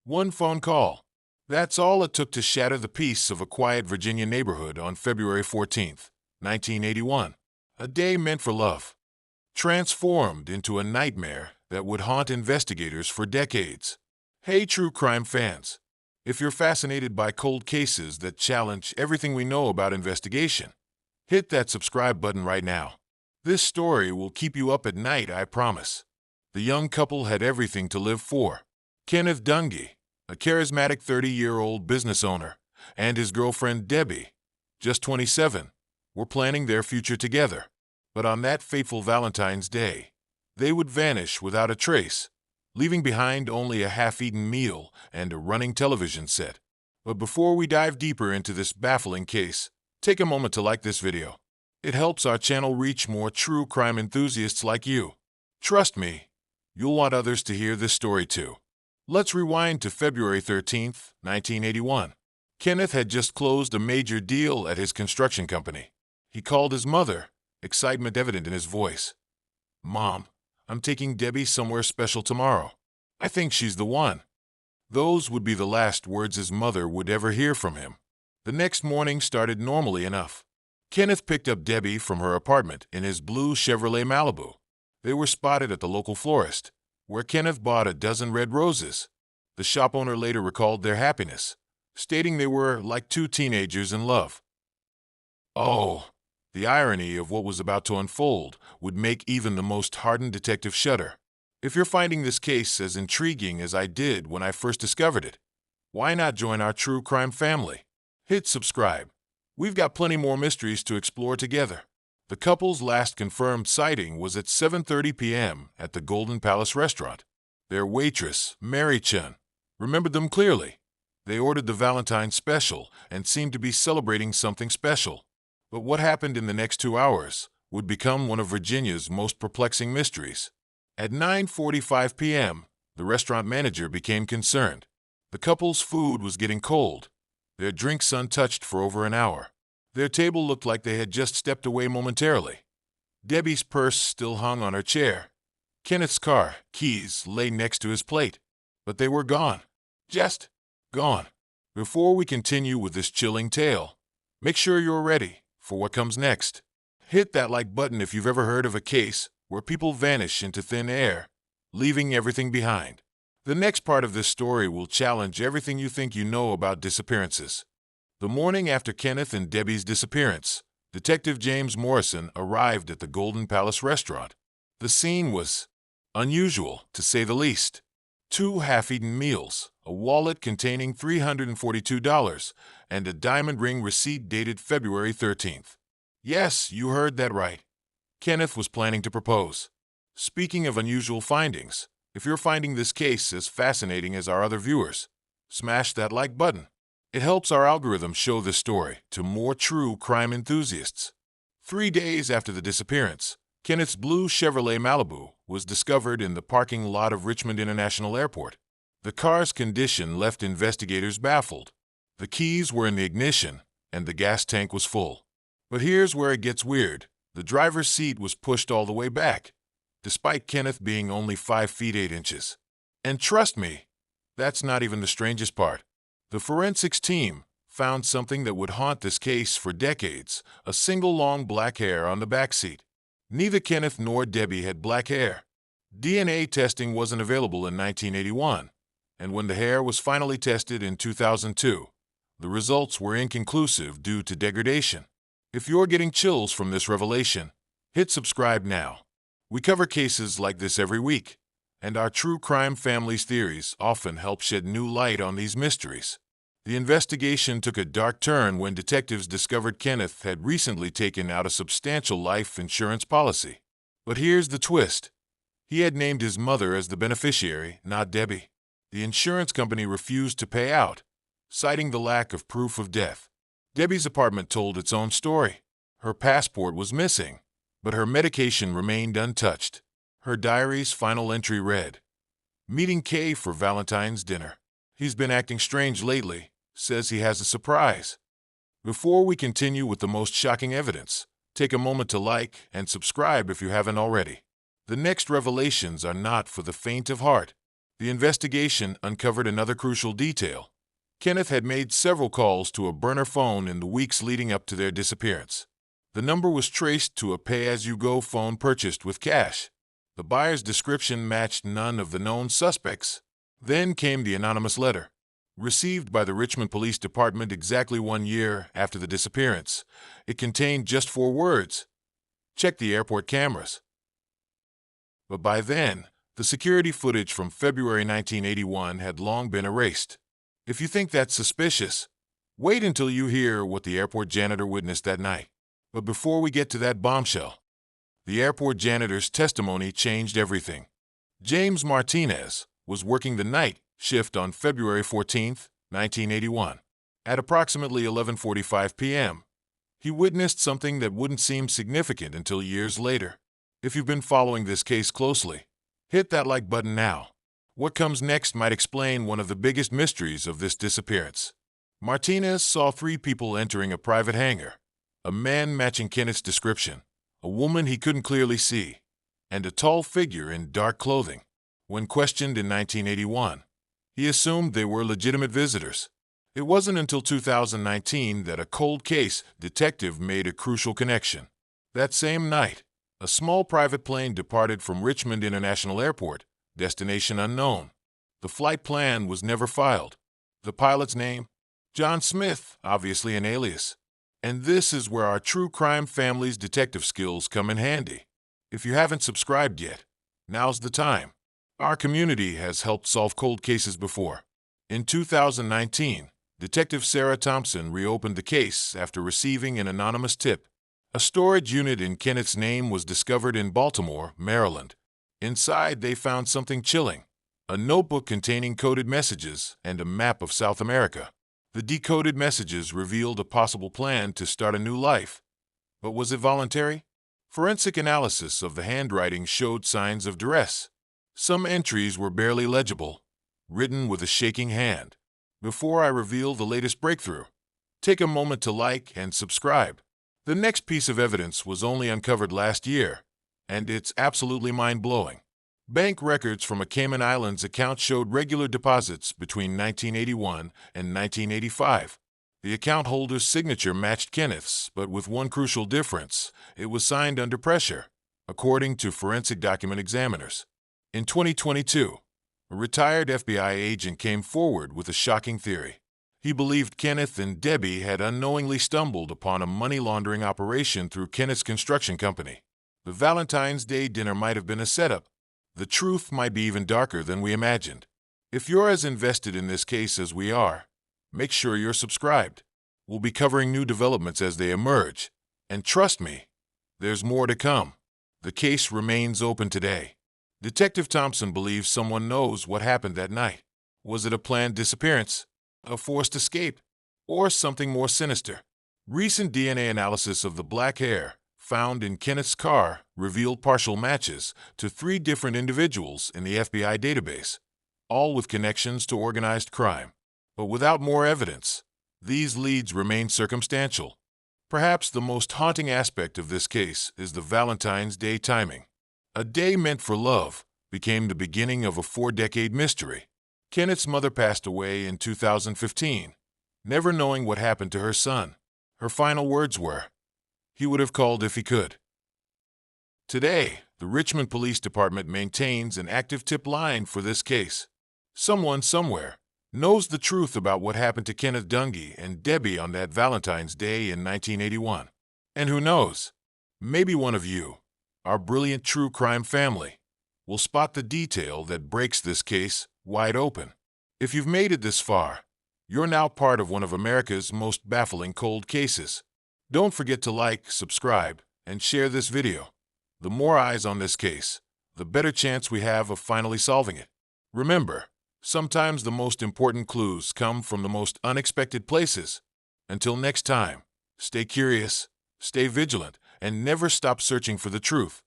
One phone call. That's all it took to shatter the peace of a quiet Virginia neighborhood on February 14th, 1981. A day meant for love, transformed into a nightmare that would haunt investigators for decades. Hey, true crime fans. If you're fascinated by cold cases that challenge everything we know about investigation, hit that subscribe button right now. This story will keep you up at night, I promise. The young couple had everything to live for. Kenneth Dungee, a charismatic 30-year-old business owner, and his girlfriend Debbie, just 27, were planning their future together. But on that fateful Valentine's Day, they would vanish without a trace, leaving behind only a half-eaten meal and a running television set. But before we dive deeper into this baffling case, take a moment to like this video. It helps our channel reach more true crime enthusiasts like you. Trust me, you'll want others to hear this story too. Let's rewind to February 13th, 1981. Kenneth had just closed a major deal at his construction company. He called his mother, excitement evident in his voice. "Mom, I'm taking Debbie somewhere special tomorrow. I think she's the one." Those would be the last words his mother would ever hear from him. The next morning started normally enough. Kenneth picked up Debbie from her apartment in his blue Chevrolet Malibu. They were spotted at the local florist, where Kenneth bought a dozen red roses. The shop owner later recalled their happiness, stating they were like two teenagers in love. Oh, the irony of what was about to unfold would make even the most hardened detective shudder. If you're finding this case as intriguing as I did when I first discovered it, why not join our true crime family? Hit subscribe. We've got plenty more mysteries to explore together. The couple's last confirmed sighting was at 7:30 p.m. at the Golden Palace restaurant. Their waitress, Mary Chun, remembered them clearly. They ordered the Valentine special and seemed to be celebrating something special. But what happened in the next 2 hours would become one of Virginia's most perplexing mysteries. At 9:45 p.m., the restaurant manager became concerned. The couple's food was getting cold, their drinks untouched for over an hour. Their table looked like they had just stepped away momentarily. Debbie's purse still hung on her chair. Kenneth's car keys lay next to his plate. But they were gone. Just gone. Before we continue with this chilling tale, make sure you're ready for what comes next. Hit that like button if you've ever heard of a case where people vanish into thin air, leaving everything behind. The next part of this story will challenge everything you think you know about disappearances. The morning after Kenneth and Debbie's disappearance, Detective James Morrison arrived at the Golden Palace restaurant. The scene was unusual, to say the least. 2 half-eaten meals, a wallet containing $342, and a diamond ring receipt dated February 13th. Yes, you heard that right. Kenneth was planning to propose. Speaking of unusual findings, if you're finding this case as fascinating as our other viewers, smash that like button. It helps our algorithm show this story to more true crime enthusiasts. 3 days after the disappearance, Kenneth's blue Chevrolet Malibu was discovered in the parking lot of Richmond International Airport. The car's condition left investigators baffled. The keys were in the ignition, and the gas tank was full. But here's where it gets weird. The driver's seat was pushed all the way back, despite Kenneth being only 5 feet 8 inches. And trust me, that's not even the strangest part. The forensics team found something that would haunt this case for decades, a single long black hair on the back seat. Neither Kenneth nor Debbie had black hair. DNA testing wasn't available in 1981, and when the hair was finally tested in 2002, the results were inconclusive due to degradation. If you're getting chills from this revelation, hit subscribe now. We cover cases like this every week, and our true crime family's theories often help shed new light on these mysteries. The investigation took a dark turn when detectives discovered Kenneth had recently taken out a substantial life insurance policy. But here's the twist. He had named his mother as the beneficiary, not Debbie. The insurance company refused to pay out, citing the lack of proof of death. Debbie's apartment told its own story. Her passport was missing, but her medication remained untouched. Her diary's final entry read, "Meeting Kay for Valentine's dinner. He's been acting strange lately. Says he has a surprise." Before we continue with the most shocking evidence, take a moment to like and subscribe if you haven't already. The next revelations are not for the faint of heart. The investigation uncovered another crucial detail. Kenneth had made several calls to a burner phone in the weeks leading up to their disappearance. The number was traced to a pay-as-you-go phone purchased with cash. The buyer's description matched none of the known suspects. Then came the anonymous letter, received by the Richmond Police Department exactly 1 year after the disappearance. It contained just 4 words: "Check the airport cameras." But by then, the security footage from February 1981 had long been erased. If you think that's suspicious, wait until you hear what the airport janitor witnessed that night. But before we get to that bombshell, the airport janitor's testimony changed everything. James Martinez was working the night shift on February 14, 1981. At approximately 11:45 p.m., he witnessed something that wouldn't seem significant until years later. If you've been following this case closely, hit that like button now. What comes next might explain one of the biggest mysteries of this disappearance. Martinez saw 3 people entering a private hangar: a man matching Kenneth's description, a woman he couldn't clearly see, and a tall figure in dark clothing. When questioned in 1981, he assumed they were legitimate visitors. It wasn't until 2019 that a cold case detective made a crucial connection. That same night, a small private plane departed from Richmond International Airport, destination unknown. The flight plan was never filed. The pilot's name? John Smith, obviously an alias. And this is where our true crime family's detective skills come in handy. If you haven't subscribed yet, now's the time. Our community has helped solve cold cases before. In 2019, Detective Sarah Thompson reopened the case after receiving an anonymous tip. A storage unit in Kenneth's name was discovered in Baltimore, Maryland. Inside, they found something chilling: a notebook containing coded messages and a map of South America. The decoded messages revealed a possible plan to start a new life. But was it voluntary? Forensic analysis of the handwriting showed signs of duress. Some entries were barely legible, written with a shaking hand. Before I reveal the latest breakthrough, take a moment to like and subscribe. The next piece of evidence was only uncovered last year, and it's absolutely mind-blowing. Bank records from a Cayman Islands account showed regular deposits between 1981 and 1985. The account holder's signature matched Kenneth's, but with one crucial difference: it was signed under pressure, according to forensic document examiners. In 2022, a retired FBI agent came forward with a shocking theory. He believed Kenneth and Debbie had unknowingly stumbled upon a money laundering operation through Kenneth's construction company. The Valentine's Day dinner might have been a setup. The truth might be even darker than we imagined. If you're as invested in this case as we are, make sure you're subscribed. We'll be covering new developments as they emerge. And trust me, there's more to come. The case remains open today. Detective Thompson believes someone knows what happened that night. Was it a planned disappearance, a forced escape, or something more sinister? Recent DNA analysis of the black hair found in Kenneth's car revealed partial matches to 3 different individuals in the FBI database, all with connections to organized crime. But without more evidence, these leads remain circumstantial. Perhaps the most haunting aspect of this case is the Valentine's Day timing. A day meant for love became the beginning of a 4-decade mystery. Kenneth's mother passed away in 2015, never knowing what happened to her son. Her final words were, "He would have called if he could." Today, the Richmond Police Department maintains an active tip line for this case. Someone somewhere knows the truth about what happened to Kenneth Dungee and Debbie on that Valentine's Day in 1981. And who knows, maybe one of you, our brilliant true crime family, will spot the detail that breaks this case wide open. If you've made it this far, you're now part of one of America's most baffling cold cases. Don't forget to like, subscribe, and share this video. The more eyes on this case, the better chance we have of finally solving it. Remember, sometimes the most important clues come from the most unexpected places. Until next time, stay curious, stay vigilant, and never stop searching for the truth.